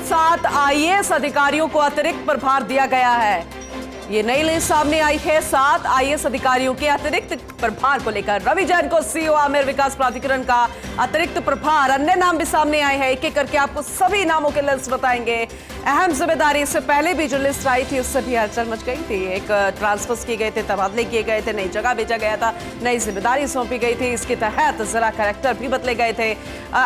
7 IAS अधिकारियों को अतिरिक्त प्रभार दिया गया है। ये नई लिस्ट सामने आई है 7 आईएएस अधिकारियों के अतिरिक्त प्रभार को लेकर। रवि जैन को सीईओ आमेर विकास प्राधिकरण का अतिरिक्त प्रभार। अन्य नाम भी सामने आए हैं, एक एक करके आपको सभी नामों के लिस्ट बताएंगे। अहम जिम्मेदारी से पहले भी जो लिस्ट आई थी उससे भी हलचल मच गई थी। एक ट्रांसफर्स किए गए थे, तबादले किए गए थे, नई जगह भेजा गया था, नई जिम्मेदारी सौंपी गई थी। इसके तहत जरा कैरेक्टर भी बदले गए थे।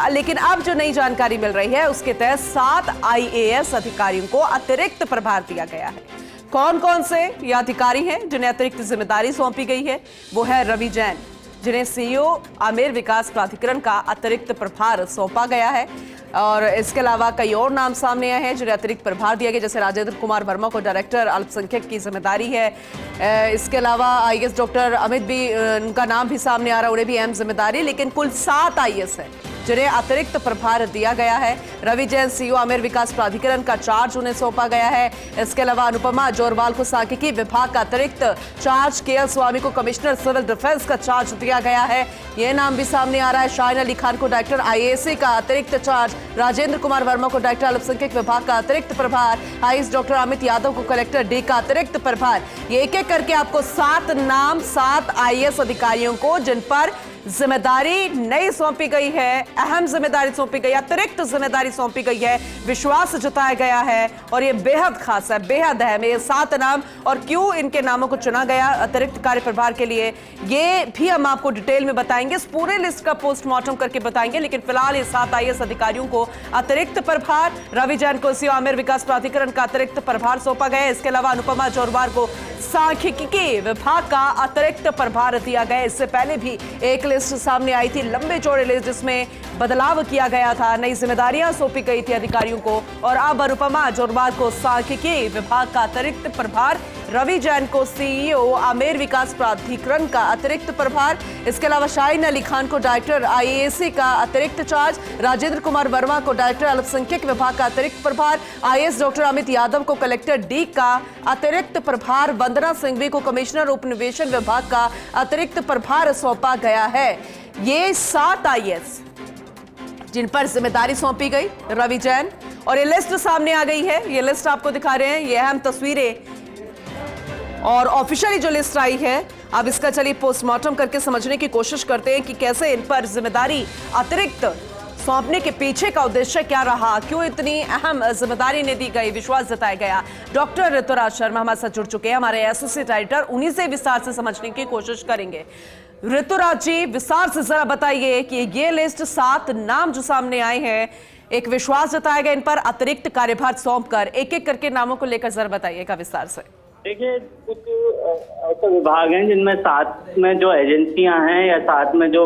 लेकिन अब जो नई जानकारी मिल रही है उसके तहत 7 आईएएस अधिकारियों को अतिरिक्त प्रभार दिया गया है। कौन कौन से ये अधिकारी हैं जिन्हें अतिरिक्त जिम्मेदारी सौंपी गई है? वो है रवि जैन, जिन्हें सीईओ आमेर विकास प्राधिकरण का अतिरिक्त प्रभार सौंपा गया है। और इसके अलावा कई और नाम सामने आए हैं जिन्हें अतिरिक्त प्रभार दिया गया, जैसे राजेंद्र कुमार वर्मा को डायरेक्टर अल्पसंख्यक की जिम्मेदारी है। इसके अलावा आईएएस डॉक्टर अमित भी, उनका नाम भी सामने आ रहा है, उन्हें भी अहम जिम्मेदारी। लेकिन कुल 7 आईएएस है जिन्हें अतिरिक्त प्रभार दिया गया है। रवि जैन सीईओ आमेर विकास प्राधिकरण का चार्ज उन्हें सौंपा गया है। इसके अलावा अनुपमा जोरवाल को सांख्यिकी विभाग का अतिरिक्त चार्ज, केएल स्वामी को कमिश्नर सिविल डिफेंस का चार्ज दिया गया है। यह नाम भी सामने आ रहा है। शाहीन अली खान को डायरेक्टर आईएएससी का अतिरिक्त चार्ज, राजेंद्र कुमार वर्मा को डायरेक्टर अल्पसंख्यक विभाग का अतिरिक्त प्रभार, आईएएस डॉक्टर अमित यादव को कलेक्टर डी का अतिरिक्त प्रभार। ये एक एक करके आपको 7 नाम, 7 आईएएस अधिकारियों को जिन पर जिम्मेदारी नई सौंपी गई है, अहम जिम्मेदारी सौंपी गई, अतिरिक्त जिम्मेदारी सौंपी गई है, विश्वास जताया गया है। और ये बेहद खास है, बेहद अहम है ये 7 नाम। और क्यों इनके नामों को चुना गया अतिरिक्त कार्य प्रभार के लिए, ये भी हम आपको डिटेल में बताएंगे। इस पूरे लिस्ट का पोस्टमार्टम करके बताएंगे। लेकिन फिलहाल ये 7 आईएएस अधिकारियों को अतिरिक्त प्रभार, रवि जैन को सीईओ आमेर विकास प्राधिकरण का अतिरिक्त प्रभार सौंपा गया है। इसके अलावा अनुपमा जोरवाल को सांख्यिकी विभाग का अतिरिक्त प्रभार दिया गया। इससे पहले भी एक लिस्ट सामने आई थी, लंबे चौड़े लिस्ट, जिसमें बदलाव किया गया था, नई जिम्मेदारियां सौंपी गई थी अधिकारियों को। और अब अनुपमा जोरवाल को सांख्यिकी विभाग का अतिरिक्त प्रभार, रवि जैन को सीईओ आमेर विकास प्राधिकरण का अतिरिक्त प्रभार। इसके अलावा शाहीन अली खान को डायरेक्टर आईएएससी का अतिरिक्त चार्ज, राजेंद्र कुमार वर्मा को डायरेक्टर अल्पसंख्यक विभाग का अतिरिक्त प्रभार, आईएएस डॉक्टर अमित यादव को कलेक्टर डी का अतिरिक्त प्रभार, वंदना सिंघवी को कमिश्नर उपनिवेशन विभाग का अतिरिक्त प्रभार सौंपा गया है। ये 7 आईएएस जिन पर जिम्मेदारी सौंपी गई, रवि जैन। और ये लिस्ट सामने आ गई है, ये लिस्ट आपको दिखा रहे हैं, ये अहम तस्वीरें और ऑफिशियली जो लिस्ट आई है। अब इसका चलिए पोस्टमार्टम करके समझने की कोशिश करते हैं कि कैसे इन पर जिम्मेदारी अतिरिक्त सौंपने के पीछे का उद्देश्य क्या रहा, क्यों इतनी अहम जिम्मेदारी ने दी गई, विश्वास जताया गया। डॉक्टर ऋतुराज शर्मा हमारे साथ जुड़ चुके हैं, हमारे एसोसिएट एडिटर, उन्हीं से विस्तार से समझने की कोशिश करेंगे। ऋतुराज जी, विस्तार से जरा बताइए कि ये लिस्ट 7 नाम जो सामने आए हैं, एक विश्वास जताया गया इन पर अतिरिक्त कार्यभार सौंपकर, एक एक करके नामों को लेकर जरा बताइएगा विस्तार से। देखिए, कुछ ऐसे विभाग हैं जिनमें 7 में जो एजेंसियां हैं या 7 में जो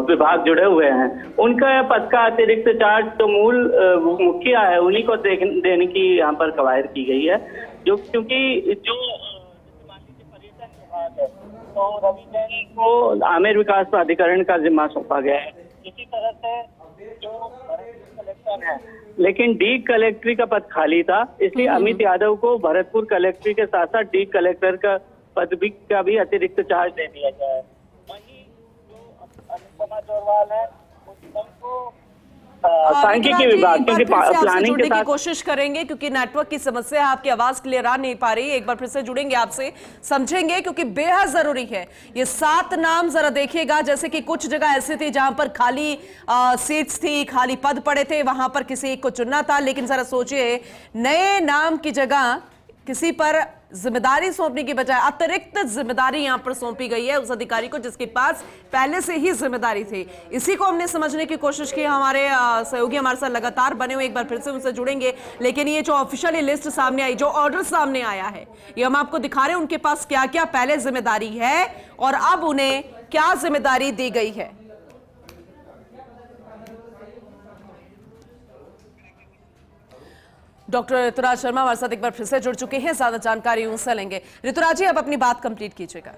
विभाग जुड़े हुए हैं, उनका पद का अतिरिक्त चार्ज जो मूल मुखिया है उन्हीं को देने की यहाँ पर कवायद की गई है। जो क्योंकि जो पर्यटन विभाग है तो रवि जैन को आमेर विकास प्राधिकरण का जिम्मा सौंपा गया है। इसी तरह से जो कलेक्टर है, लेकिन डी कलेक्ट्री का पद खाली था, इसलिए अमित यादव को भरतपुर कलेक्ट्री के साथ साथ डी कलेक्टर का पद भी का भी अतिरिक्त चार्ज दे दिया गया है। वहीं जो अनुपमा जोरवाल है उनको सांख्यिकी विभाग, क्योंकि प्लानिंग के साथ की कोशिश करेंगे, क्योंकि नेटवर्क की समस्या है, आपकी आवाज क्लियर आ नहीं पा रही। एक बार फिर से जुड़ेंगे आपसे, समझेंगे, क्योंकि बेहद जरूरी है। ये 7 नाम जरा देखिएगा, जैसे कि कुछ जगह ऐसी थी जहां पर खाली सीट्स थी, खाली पद पड़े थे, वहां पर किसी एक को चुनना था। लेकिन जरा सोचिए, नए नाम की जगह किसी पर जिम्मेदारी सौंपने की बजाय अतिरिक्त जिम्मेदारी यहां पर सौंपी गई है उस अधिकारी को जिसके पास पहले से ही जिम्मेदारी थी। इसी को हमने समझने की कोशिश की। हमारे सहयोगी हमारे साथ लगातार बने हुए, एक बार फिर से उनसे जुड़ेंगे। लेकिन ये जो ऑफिशियल लिस्ट सामने आई, जो ऑर्डर सामने आया है, ये हम आपको दिखा रहे हैं उनके पास क्या क्या पहले जिम्मेदारी है और अब उन्हें क्या जिम्मेदारी दी गई है। डॉक्टर ऋतुराज शर्मा हमारे साथ एक बार फिर से जुड़ चुके हैं, ज्यादा जानकारी उनसे लेंगे। ऋतुराज जी, अब अपनी बात कंप्लीट कीजिएगा।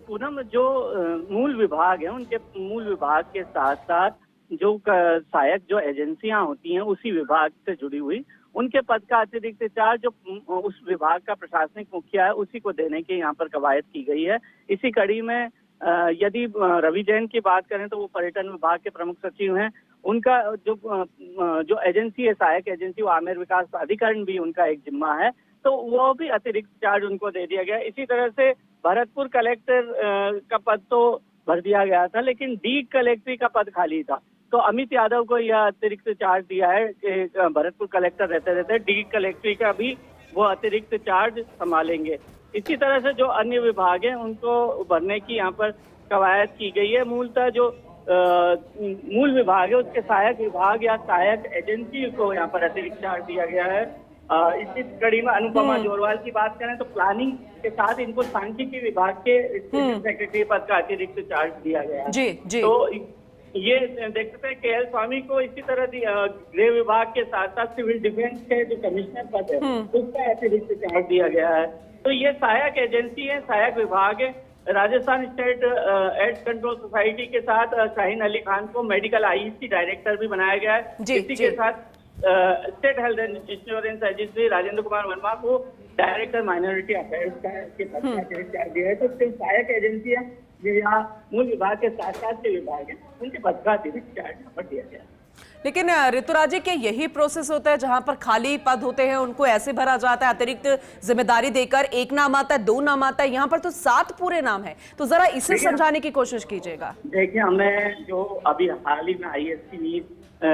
पूनम, जो मूल विभाग है उनके मूल विभाग के साथ साथ जो सहायक जो एजेंसियां होती हैं उसी विभाग से जुड़ी हुई, उनके पद का अतिरिक्त चार्ज जो उस विभाग का प्रशासनिक मुखिया है उसी को देने की यहाँ पर कवायद की गई है। इसी कड़ी में यदि रवि जैन की बात करें तो वो पर्यटन विभाग के प्रमुख सचिव हैं उनका जो एजेंसी है, सहायक एजेंसी, वो आमेर विकास प्राधिकरण भी उनका एक जिम्मा है, तो वो भी अतिरिक्त चार्ज उनको दे दिया गया। इसी तरह से भरतपुर कलेक्टर का पद तो भर दिया गया था, लेकिन डी कलेक्ट्री का पद खाली था, तो अमित यादव को यह अतिरिक्त चार्ज दिया है कि भरतपुर कलेक्टर रहते रहते डी कलेक्ट्री का भी वो अतिरिक्त चार्ज संभालेंगे। इसी तरह से जो अन्य विभाग हैं उनको भरने की यहाँ पर कवायद की गई है। मूलतः जो मूल विभाग है उसके सहायक विभाग या सहायक एजेंसी को यहाँ पर अतिरिक्त चार्ज दिया गया है। इसी कड़ी में अनुपमा जोरवाल की बात करें तो प्लानिंग के साथ इनको सांख्यिकी विभाग के सेक्रेटरी पद का अतिरिक्त चार्ज दिया गया है। जी। तो ये देख सकते हैं के एल स्वामी को इसी तरह गृह विभाग के साथ साथ सिविल डिफेंस के जो कमिश्नर पद है उसका अतिरिक्त चार्ज दिया गया है। तो ये सहायक एजेंसी है, सहायक विभाग है। Rajasthan state AIDS control society के साथ शाहीन अली खान को मेडिकल आईसी डायरेक्टर भी बनाया गया है। इसी के साथ state health insurance agency Rajendra Kumar Verma को डायरेक्टर माइनॉरिटी अफेयर्स के पद का अतिरिक्त चार्ज दिया है। तो सिर्फ सहायक एजेंसी है या मूल विभाग के साथ साथ के विभाग है, उनके पद का अतिरिक्त चार्ज यहाँ पर दिया गया है। लेकिन ऋतुराज जी, क्या यही प्रोसेस होता है जहां पर खाली पद होते हैं उनको ऐसे भरा जाता है अतिरिक्त जिम्मेदारी देकर? एक नाम आता है, 2 नाम आता है, यहाँ पर तो 7 पूरे नाम है, तो जरा इसे समझाने की कोशिश कीजिएगा। देखिए, हमें जो अभी हाल ही में IAS की नीट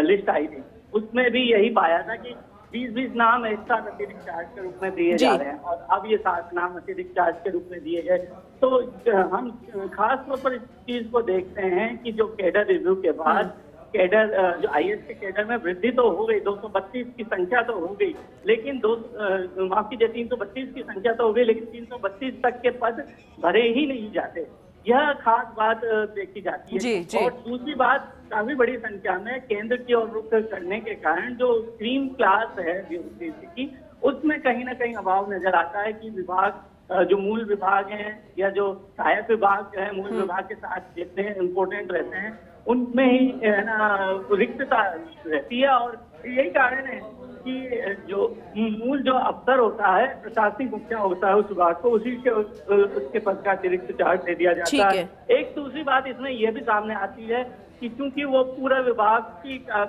लिस्ट आई थी उसमें भी यही पाया था कि 20-20 नाम एक साथ अतिरिक्त चार्ज के रूप में दिए जा रहे हैं, और अब ये 7 नाम अतिरिक्त चार्ज के रूप में दिए गए। तो हम खास तौर पर इस चीज को देखते हैं कि जो कैडर रिव्यू के बाद कैडर जो IAS के कैडर में वृद्धि तो हो गई, 232 की संख्या तो हो गई, लेकिन 332 की संख्या तो हो गई, लेकिन 332 तक के पद भरे ही नहीं जाते। यह खास बात देखी जाती है। जी। और दूसरी बात, काफी बड़ी संख्या में केंद्र की ओर रुख करने के कारण जो स्ट्रीम क्लास है ब्यूरोक्रेसी की, उसमें कहीं ना कहीं अभाव नजर आता है कि विभाग जो मूल विभाग हैं या जो सहायक विभाग है मूल विभाग के साथ जितने इम्पोर्टेंट रहते हैं उनमें ही रिक्तता रहती है। और यही कारण है कि जो मूल जो अफसर होता है, प्रशासनिक मुखिया होता है उस विभाग को, उसी के उसके पद का अतिरिक्त चार्ज दे दिया जाता है। एक दूसरी बात इसमें यह भी सामने आती है कि क्योंकि वो पूरा विभाग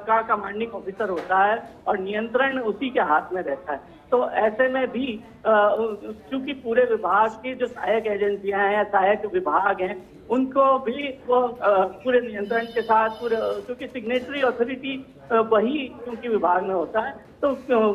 का कमांडिंग ऑफिसर होता है और नियंत्रण उसी के हाथ में रहता है, तो ऐसे में भी क्योंकि पूरे विभाग की जो सहायक एजेंसियां हैं या सहायक विभाग हैं उनको भी वो पूरे नियंत्रण के साथ क्योंकि सिग्नेटरी अथॉरिटी वही क्योंकि विभाग में होता है, तो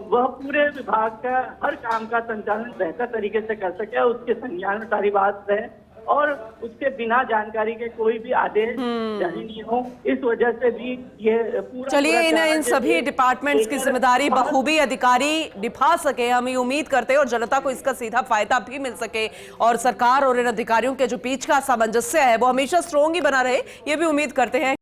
वह पूरे विभाग का हर काम का संचालन बेहतर तरीके से कर सके, उसके संज्ञान में सारी बात रहे और उसके बिना जानकारी के कोई भी आदेश जारी नहीं हो। इस वजह से भी ये पूरा चलिए इन सभी डिपार्टमेंट्स की जिम्मेदारी बखूबी अधिकारी निभा सके, हम ये उम्मीद करते हैं, और जनता को इसका सीधा फायदा भी मिल सके, और सरकार और इन अधिकारियों के जो बीच का सामंजस्य है वो हमेशा स्ट्रॉन्ग ही बना रहे, ये भी उम्मीद करते हैं।